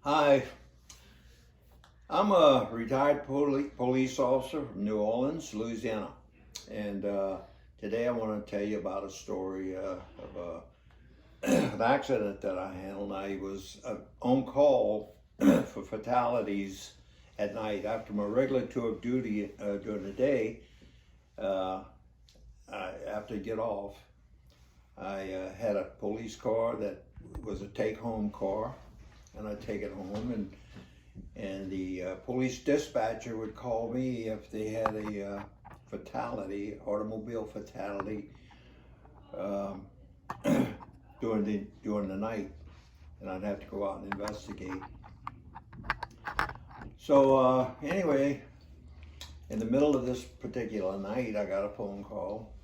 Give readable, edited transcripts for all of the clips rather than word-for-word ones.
Hi, I'm a retired police officer from New Orleans, Louisiana. And today I want to tell you about a story of an accident that I handled. I was on call for fatalities at night. After my regular tour of duty during the day, uh, after I get off, I had a police car that was a take-home car, and I take it home, and the police dispatcher would call me if they had a automobile fatality, um, during the night, and I'd have to go out and investigate. So anyway, in the middle of this particular night, I got a phone call,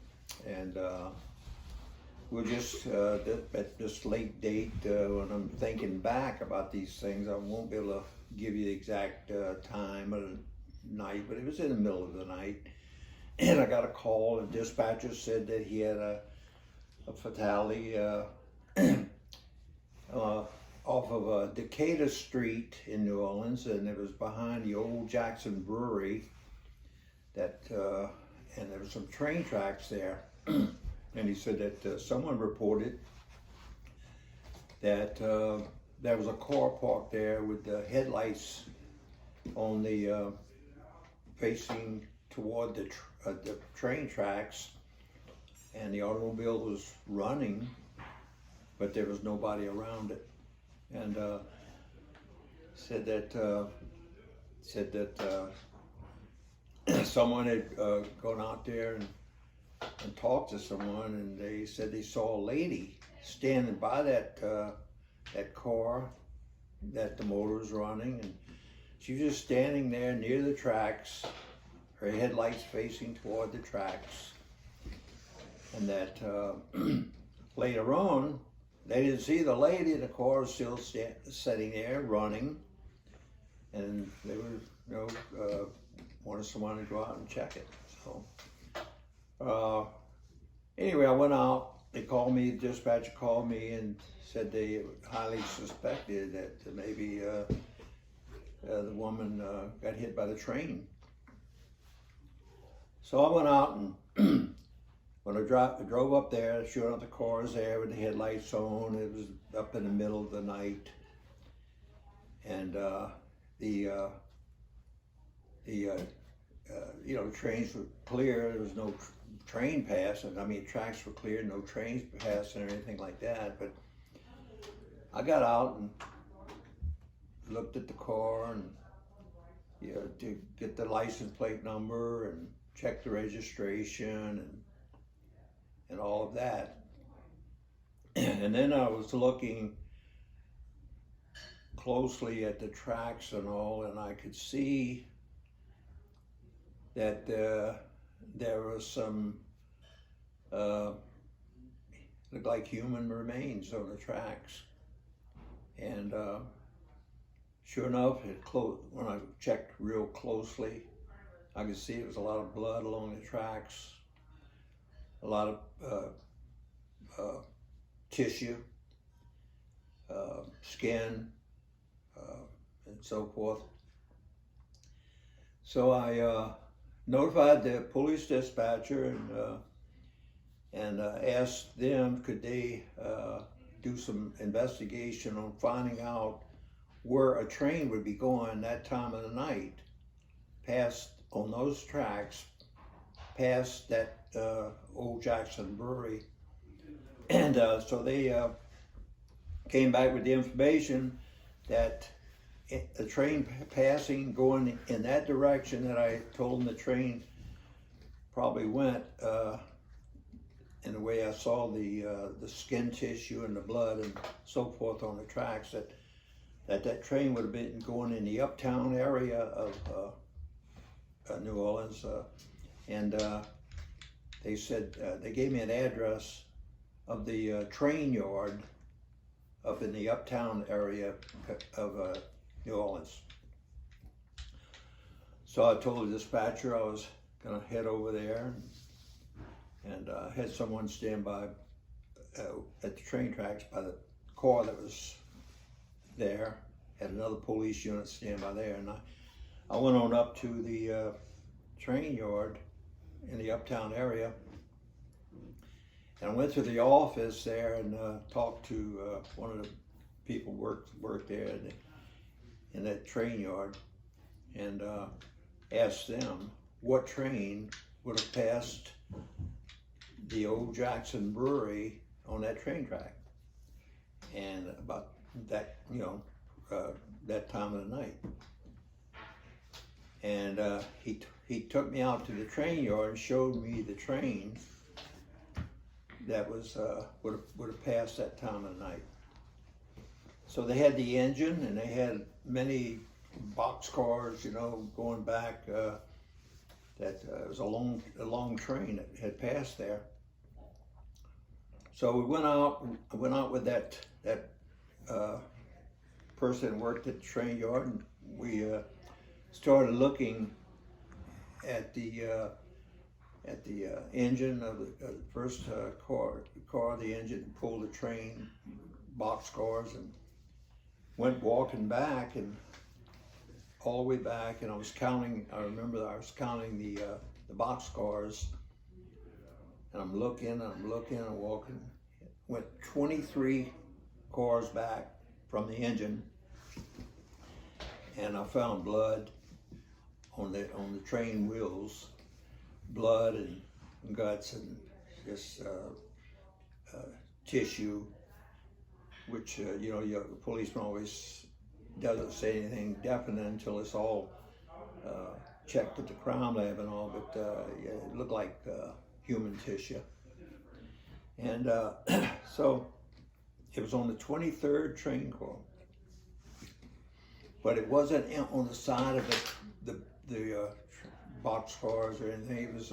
and we're just at this late date. When I'm thinking back about these things, I won't be able to give you the exact time of the night, but it was in the middle of the night. And I got a call, and dispatcher said that he had a fatality off of Decatur Street in New Orleans, and it was behind the old Jackson Brewery. And there were some train tracks there. And he said that someone reported that there was a car parked there with the headlights on the facing toward the train tracks, and the automobile was running, but there was nobody around it. And said that someone had gone out there and talked to someone, and they said they saw a lady standing by that car that the motor was running, and she was just standing there near the tracks, her headlights facing toward the tracks. And that later on, they didn't see the lady. The car was still sitting there running, and they were, wanted someone to go out and check it. So anyway, I went out. They called me. The dispatcher called me and said they highly suspected that maybe the woman got hit by the train. So I went out, and when I drove up there, sure enough, the car was there with the headlights on. It was up in the middle of the night, and the trains were clear. There was no train passing. I mean, tracks were clear, no trains passing or anything like that. But I got out and looked at the car, and to get the license plate number and check the registration and all of that. And then I was looking closely at the tracks and all, and I could see that there was some looked like human remains on the tracks. And sure enough, when I checked real closely, I could see it was a lot of blood along the tracks, a lot of tissue, skin, and so forth. So I notified the police dispatcher and asked them could they do some investigation on finding out where a train would be going that time of the night, past on those tracks, past that old Jackson Brewery. And so they came back with the information that the train passing, going in that direction that I told them the train probably went, in the way I saw the skin tissue and the blood and so forth on the tracks, that train would have been going in the uptown area of New Orleans, and they said they gave me an address of the train yard up in the uptown area of New Orleans. So I told the dispatcher I was going to head over there, and had someone stand by at the train tracks by the car that was there, had another police unit stand by there, and I went on up to the train yard in the uptown area, and I went to the office there and talked to one of the people worked there in that train yard, and asked them what train would have passed the old Jackson Brewery on that train track, and about that, that time of the night. And he took me out to the train yard and showed me the train that was would have passed that time of the night. So they had the engine, and they had many boxcars, going back. That it was a long train that had passed there. So we went out with that person that worked at the train yard, and we started looking at the engine of the first car. The engine pulled the train boxcars, and went walking back and all the way back, and I remember I was counting the boxcars, and I'm looking, and walking. Went 23 cars back from the engine, and I found blood on the train wheels, blood and guts and just tissue, which the policeman always doesn't say anything definite until it's all checked at the crime lab and all, but it looked like human tissue. And so it was on the 23rd train car, but it wasn't on the side of the boxcars or anything. It was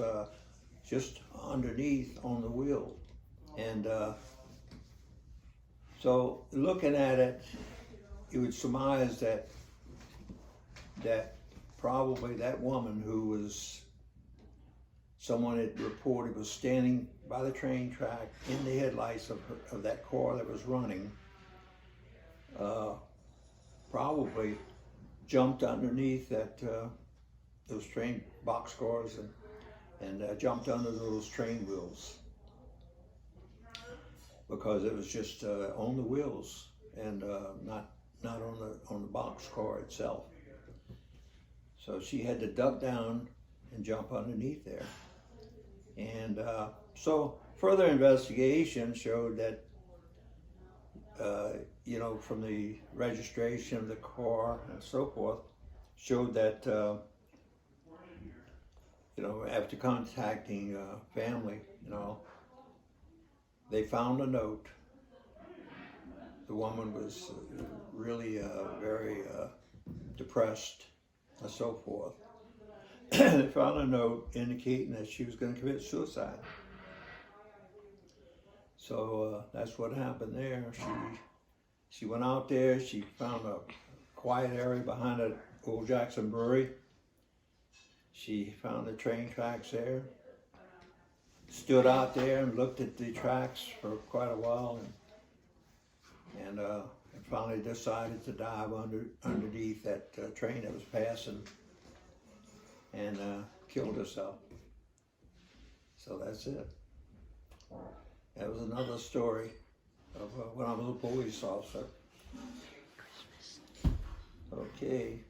just underneath on the wheel. And so looking at it, you would surmise that probably that woman, who was someone had reported was standing by the train track in the headlights of that car that was running, probably jumped underneath those train boxcars and jumped under those train wheels, because it was just on the wheels and not on the boxcar itself. So she had to duck down and jump underneath there. And so further investigation showed that, from the registration of the car and so forth, showed that, after contacting family, they found a note. The woman was really very depressed and so forth. They found a note indicating that she was going to commit suicide. So that's what happened there. She went out there. She found a quiet area behind the old Jackson Brewery. She found the train tracks there. Stood out there and looked at the tracks for quite a while, and finally decided to dive underneath that train that was passing, and killed herself. So that's it. That was another story of when I was a police officer. Okay.